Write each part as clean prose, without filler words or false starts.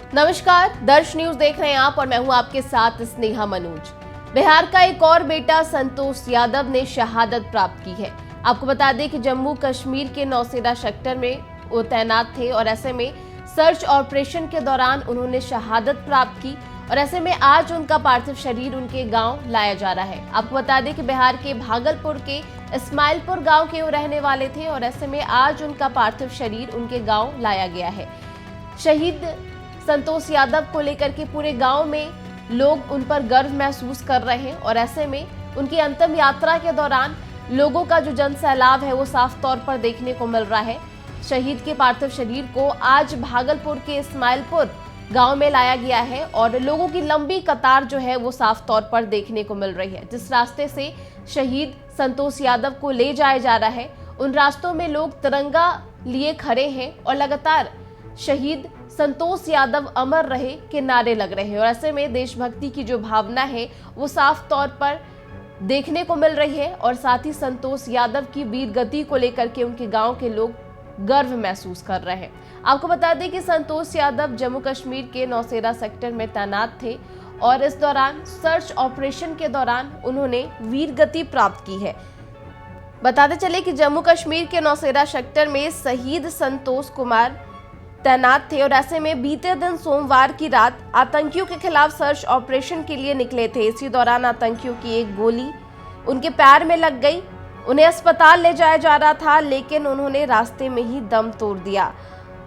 नमस्कार, दर्श न्यूज देख रहे हैं आप और मैं हूं आपके साथ स्नेहा मनोज। बिहार का एक और बेटा संतोष यादव ने शहादत प्राप्त की है। आपको बता दें कि जम्मू कश्मीर के नौशेरा सेक्टर में वो तैनात थे और ऐसे में सर्च ऑपरेशन के दौरान उन्होंने शहादत प्राप्त की और ऐसे में आज उनका पार्थिव शरीर उनके गांव लाया जा रहा है। आपको बता दें कि बिहार के भागलपुर के इस्माइलपुर गांव के वो रहने वाले थे और ऐसे में आज उनका पार्थिव शरीर उनके गांव लाया गया है। शहीद संतोष यादव को लेकर के पूरे गांव में लोग उन पर गर्व महसूस कर रहे हैं और ऐसे में उनकी अंतिम यात्रा के दौरान लोगों का जो जन सैलाब है वो साफ तौर पर देखने को मिल रहा है। शहीद के पार्थिव शरीर को आज भागलपुर के इस्माइलपुर गांव में लाया गया है और लोगों की लंबी कतार जो है वो साफ तौर पर देखने को मिल रही है। जिस रास्ते से शहीद संतोष यादव को ले जाया जा रहा है उन रास्तों में लोग तिरंगा लिए खड़े हैं और लगातार शहीद संतोष यादव अमर रहे के नारे लग रहे हैं और ऐसे में देशभक्ति की जो भावना है वो साफ तौर पर देखने को मिल रही है और साथ ही संतोष यादव की वीर गति को लेकर के उनके गांव के लोग गर्व महसूस कर रहे हैं। आपको बता दें कि संतोष यादव जम्मू कश्मीर के नौशेरा सेक्टर में तैनात थे और इस दौरान सर्च ऑपरेशन के दौरान उन्होंने वीर गति प्राप्त की है। बताते चले कि जम्मू कश्मीर के नौशेरा सेक्टर में शहीद संतोष कुमार तैनात थे और ऐसे में बीते दिन सोमवार की रात आतंकियों के खिलाफ सर्च ऑपरेशन के लिए निकले थे। इसी दौरान आतंकियों की एक गोली उनके पैर में लग गई। उन्हें अस्पताल ले जाया जा रहा था लेकिन उन्होंने रास्ते में ही दम तोड़ दिया।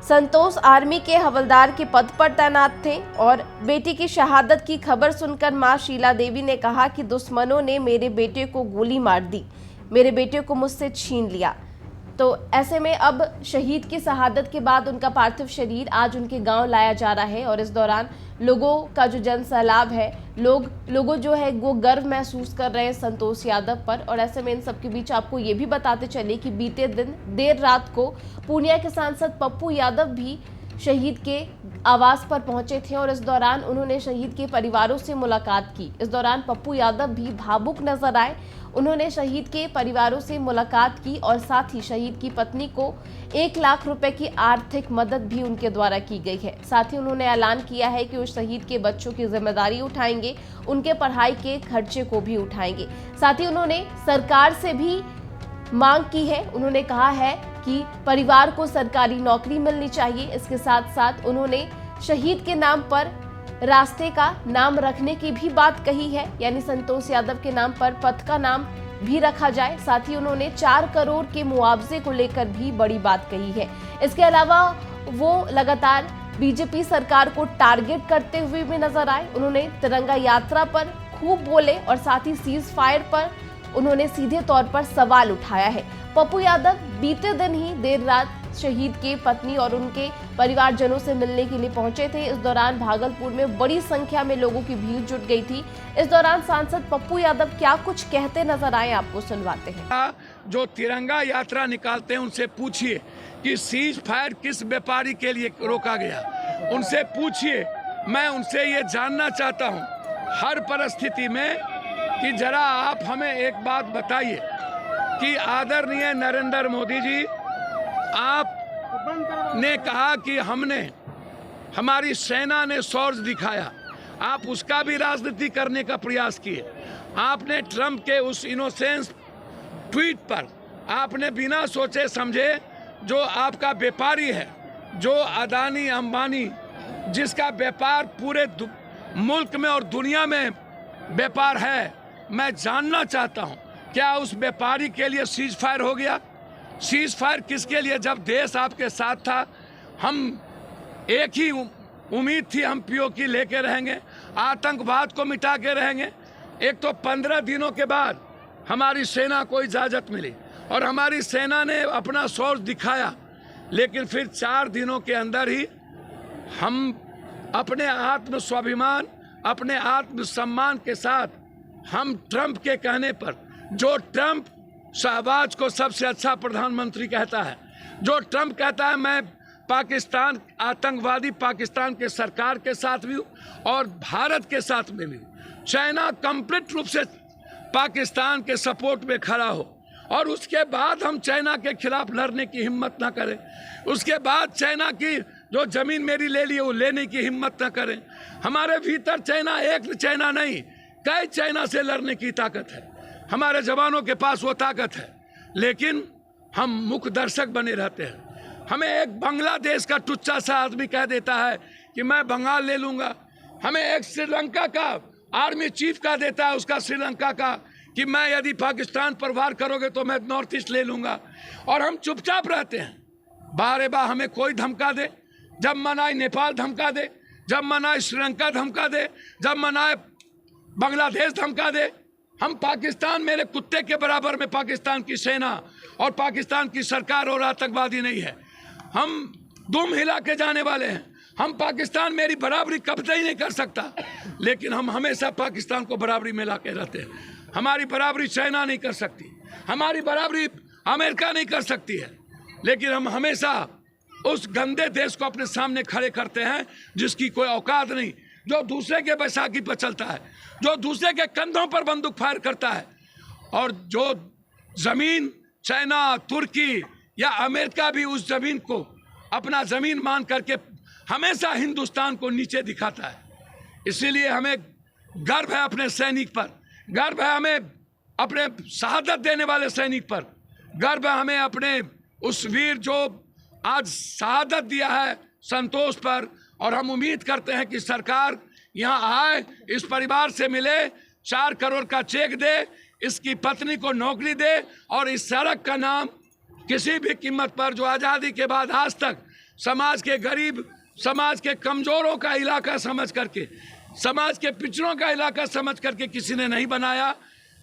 संतोष आर्मी के हवलदार के पद पर तैनात थे और बेटी की शहादत की खबर सुनकर मां शीला देवी ने कहा कि दुश्मनों ने मेरे बेटे को गोली मार दी, मेरे बेटे को मुझसे छीन लिया। तो ऐसे में अब शहीद की शहादत के बाद उनका पार्थिव शरीर आज उनके गांव लाया जा रहा है और इस दौरान लोगों का जो जन सैलाब है लोगों जो है वो गर्व महसूस कर रहे हैं संतोष यादव पर। और ऐसे में इन सबके बीच आपको ये भी बताते चले कि बीते दिन देर रात को पूर्णिया के सांसद पप्पू यादव भी शहीद के आवास पर पहुंचे थे और इस दौरान उन्होंने शहीद के परिवारों से मुलाकात की। इस दौरान पप्पू यादव भी भावुक नजर आए। उन्होंने शहीद के परिवारों से मुलाकात की और साथ ही शहीद की पत्नी को 1 लाख रुपए की आर्थिक मदद भी उनके द्वारा की गई है। साथ ही उन्होंने ऐलान किया है कि उस शहीद के बच्चों की जिम्मेदारी उठाएंगे, उनके पढ़ाई के खर्चे को भी उठाएंगे। साथ ही उन्होंने सरकार से भी मांग की है। उन्होंने कहा है कि परिवार को सरकारी नौकरी मिलनी चाहिए। इसके साथ साथ उन्होंने शहीद के नाम पर रास्ते का नाम रखने की भी बात कही है, यानी संतोष यादव के नाम पर पथ का नाम भी रखा जाए। साथ ही उन्होंने 4 करोड़ के मुआवजे को लेकर भी बड़ी बात कही है। इसके अलावा वो लगातार बीजेपी सरकार को टारगेट करते हुए भी नजर आए। उन्होंने तिरंगा यात्रा पर खूब बोले और साथ ही सीज फायर पर उन्होंने सीधे तौर पर सवाल उठाया है। पप्पू यादव बीते दिन ही देर रात शहीद के पत्नी और उनके परिवारजनों से मिलने के लिए पहुंचे थे। इस दौरान भागलपुर में बड़ी संख्या में लोगों की भीड़ जुट गई थी। इस दौरान सांसद पप्पू यादव क्या कुछ कहते नजर आए, आपको सुनवाते हैं। जो तिरंगा यात्रा निकालते हैं उनसे पूछिए कि सीज फायर किस व्यापारी के लिए रोका गया, उनसे पूछिए। मैं उनसे ये जानना चाहता हूँ हर परिस्थिति में कि जरा आप हमें एक बात बताइए कि आदरणीय नरेंद्र मोदी जी, आप ने कहा कि हमारी सेना ने शौर्य दिखाया, आप उसका भी राजनीति करने का प्रयास किए। आपने ट्रंप के उस इनोसेंस ट्वीट पर आपने बिना सोचे समझे, जो आपका व्यापारी है, जो अदानी अंबानी, जिसका व्यापार पूरे मुल्क में और दुनिया में व्यापार है, मैं जानना चाहता हूं क्या उस व्यापारी के लिए सीज फायर हो गया? सीज फायर किसके लिए? जब देश आपके साथ था, हम एक ही उम्मीद थी, हम पीओके लेके रहेंगे, आतंकवाद को मिटा के रहेंगे। एक तो 15 दिनों के बाद हमारी सेना को इजाज़त मिली और हमारी सेना ने अपना शौर्य दिखाया, लेकिन फिर 4 दिनों के अंदर ही हम अपने आत्म स्वाभिमान, अपने आत्मसम्मान के साथ हम ट्रंप के कहने पर, जो ट्रंप शहबाज को सबसे अच्छा प्रधानमंत्री कहता है, जो ट्रंप कहता है मैं पाकिस्तान, आतंकवादी पाकिस्तान के सरकार के साथ भी हूँ और भारत के साथ में भी हूँ। चाइना कंप्लीट रूप से पाकिस्तान के सपोर्ट में खड़ा हो और उसके बाद हम चाइना के खिलाफ लड़ने की हिम्मत ना करें, उसके बाद चाइना की जो जमीन मेरी ले ली वो लेने की हिम्मत न करें। हमारे भीतर चाइना, एक चाइना नहीं, कई चाइना से लड़ने की ताकत है। हमारे जवानों के पास वो ताकत है, लेकिन हम मुख दर्शक बने रहते हैं। हमें एक बांग्लादेश का टुच्चा सा आदमी कह देता है कि मैं बंगाल ले लूँगा। हमें एक श्रीलंका का आर्मी चीफ कह देता है, उसका श्रीलंका का, कि मैं यदि पाकिस्तान पर वार करोगे तो मैं नॉर्थ ईस्ट ले लूँगा। और हम चुपचाप रहते हैं। बारे बार हमें कोई धमका दे, जब मनाए नेपाल धमका दे, जब मनाए श्रीलंका धमका दे, जब मनाए बांग्लादेश धमका दे। हम पाकिस्तान, मेरे कुत्ते के बराबर में पाकिस्तान की सेना और पाकिस्तान की सरकार और आतंकवादी नहीं है। हम दुम हिला के जाने वाले हैं। हम पाकिस्तान मेरी बराबरी कब्जा ही नहीं कर सकता, लेकिन हम हमेशा पाकिस्तान को बराबरी में ला के रहते हैं। हमारी बराबरी चाइना नहीं कर सकती, हमारी बराबरी अमेरिका नहीं कर सकती है, लेकिन हम हमेशा उस गंदे देश को अपने सामने खड़े करते हैं जिसकी कोई औकात नहीं, जो दूसरे के बैसाखी पर चलता है, जो दूसरे के कंधों पर बंदूक फायर करता है, और जो जमीन चाइना, तुर्की या अमेरिका भी उस जमीन को अपना जमीन मान करके हमेशा हिंदुस्तान को नीचे दिखाता है। इसीलिए हमें गर्व है अपने सैनिक पर, गर्व है हमें अपने शहादत देने वाले सैनिक पर, गर्व है हमें अपने उस वीर जो आज शहादत दिया है संतोष पर। और हम उम्मीद करते हैं कि सरकार यहाँ आए, इस परिवार से मिले, 4 करोड़ का चेक दे, इसकी पत्नी को नौकरी दे, और इस सड़क का नाम किसी भी कीमत पर, जो आज़ादी के बाद आज तक समाज के गरीब, समाज के कमज़ोरों का इलाका समझ करके, समाज के पिछड़ों का इलाका समझ करके किसी ने नहीं बनाया,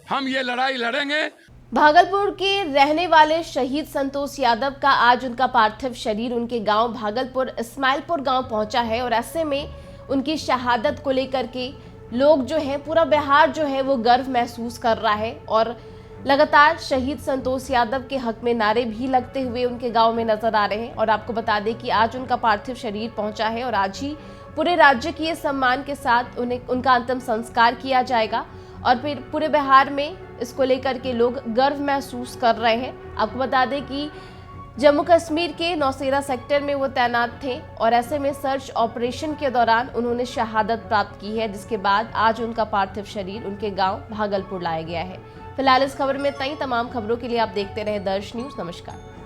हम ये लड़ाई लड़ेंगे। भागलपुर के रहने वाले शहीद संतोष यादव का आज उनका पार्थिव शरीर उनके गांव भागलपुर इस्माइलपुर गांव पहुंचा है, और ऐसे में उनकी शहादत को लेकर के लोग जो है, पूरा बिहार जो है वो गर्व महसूस कर रहा है, और लगातार शहीद संतोष यादव के हक में नारे भी लगते हुए उनके गांव में नजर आ रहे हैं। और आपको बता दें कि आज उनका पार्थिव शरीर पहुंचा है, और आज ही पूरे राज्य के सम्मान के साथ उनका अंतिम संस्कार किया जाएगा, और फिर पूरे बिहार में इसको लेकर के लोग गर्व महसूस कर रहे हैं। आपको बता दें कि जम्मू कश्मीर के नौशेरा सेक्टर में वो तैनात थे, और ऐसे में सर्च ऑपरेशन के दौरान उन्होंने शहादत प्राप्त की है, जिसके बाद आज उनका पार्थिव शरीर उनके गांव भागलपुर लाया गया है। फिलहाल इस खबर में तमाम खबरों के लिए आप देखते रहे दर्श न्यूज। नमस्कार।